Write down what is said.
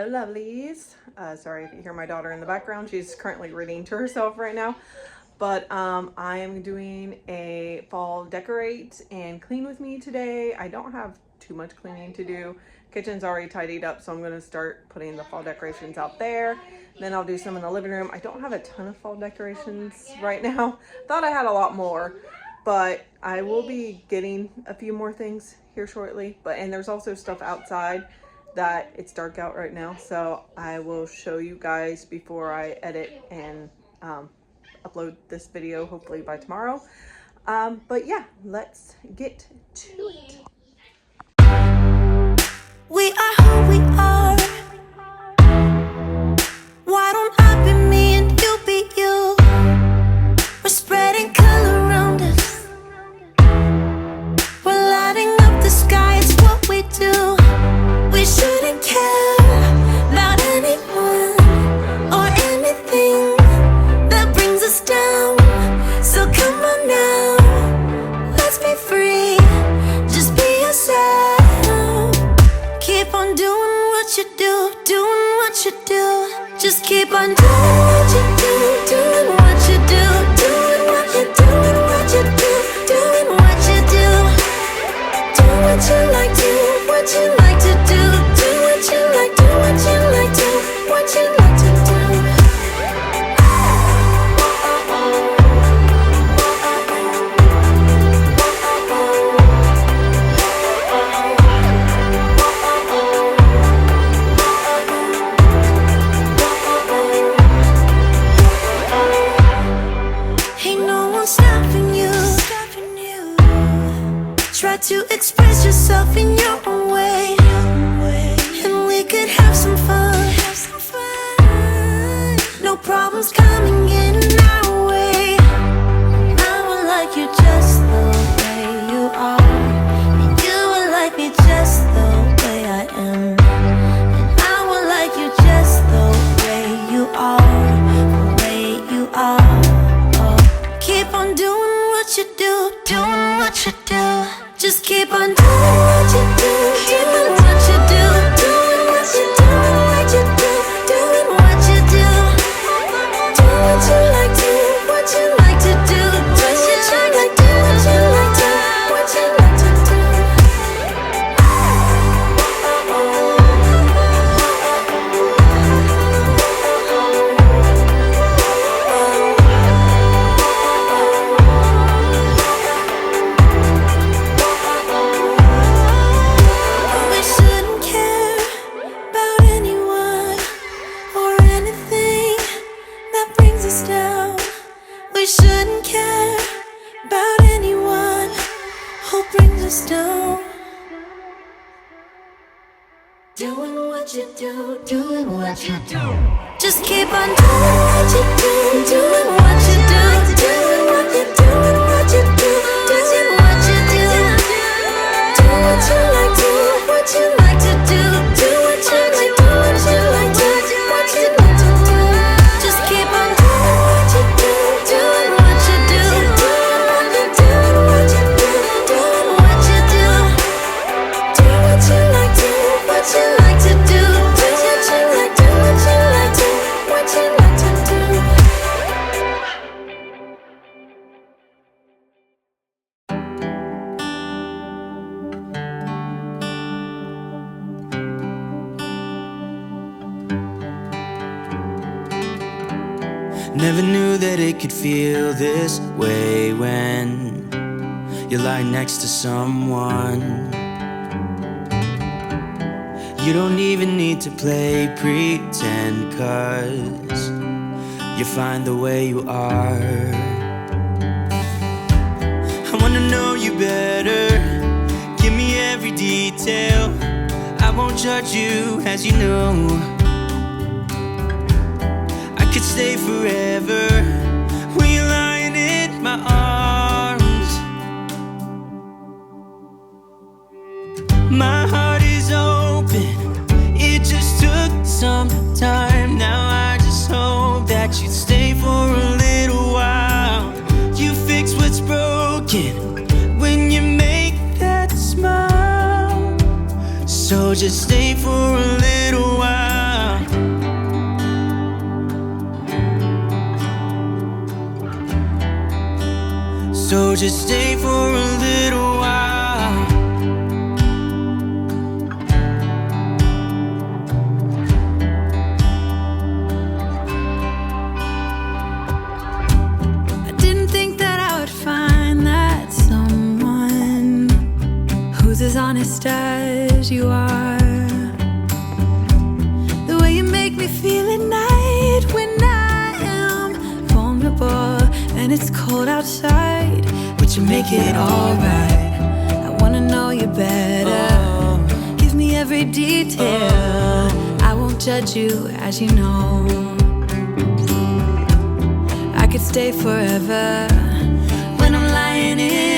Hello, lovelies. Sorry if you hear my daughter in the background. She's currently reading to herself right now. But I am doing a fall decorate and clean with me today. I don't have too much cleaning to do. Kitchen's already tidied up, so I'm going to start putting the fall decorations out there. Then I'll do some in the living room. I don't have a ton of fall decorations right now. Thought I had a lot more, but I will be getting a few more things here shortly. And there's also stuff outside that it's dark out right now, so I will show you guys before I edit and upload this video, hopefully by tomorrow. But yeah, let's get to it. We are who we are. Why don't I be me and you be you? We're spreading color around us. We're lighting up the sky, it's what we do. We shouldn't care about anyone or anything that brings us down. So come on now, let's be free. Just be yourself. Keep on doing what you do, doing what you do. Just keep on doing what you do, doing what you do, doing what you do, doing what you do, doing what you do. Do what you like, do what you like to do. Do what you like, do what you like, do what you like to do. Ain't no one stopping you. Try to express yourself in your own way, and we could have some fun. No problems coming in our way. I would like you just the way you are, and you would like me just the way I am. And I would like you just the way you are, the way you are. Oh. Keep on doing what you do, doing what you do. Just keep on doing what you do, doing what you do, doing what you do, what you do, doing what you do. Do what you like, do what you like to do, do what you like, do what you like to, what you like to do. We shouldn't care about anyone or anything that brings us down. We shouldn't care about anyone who brings us down. Doing what you do, doing what you do. Just keep on doing what you do, doing what you do, doing what you do, what you do, doing what you do. Do what you like, do what you like to do, do what you like, do what you like, do what you like to do. Just keep on doing what you do, doing what you do, doing what you do, what you do, doing what you do. Do what you like, do what you like to do, do what you like, do what you like, do what you like to do. Never knew that it could feel this way when you're lying next to someone. You don't even need to play pretend, 'cause you're fine the way you are. I wanna know you better, give me every detail. I won't judge you, as you know. I could stay forever when you're lying in my arms. My heart is open, it just took some time. Now I just hope that you'd stay for a little while. You fix what's broken when you make that smile. So just stay for a little while. So just stay for a little while. I didn't think that I would find that someone who's as honest as you are. The way you make me feel at night when I am vulnerable and it's cold outside, but you make it alright. I wanna know you better. Give me every detail. I won't judge you, as you know. I could stay forever when I'm lying in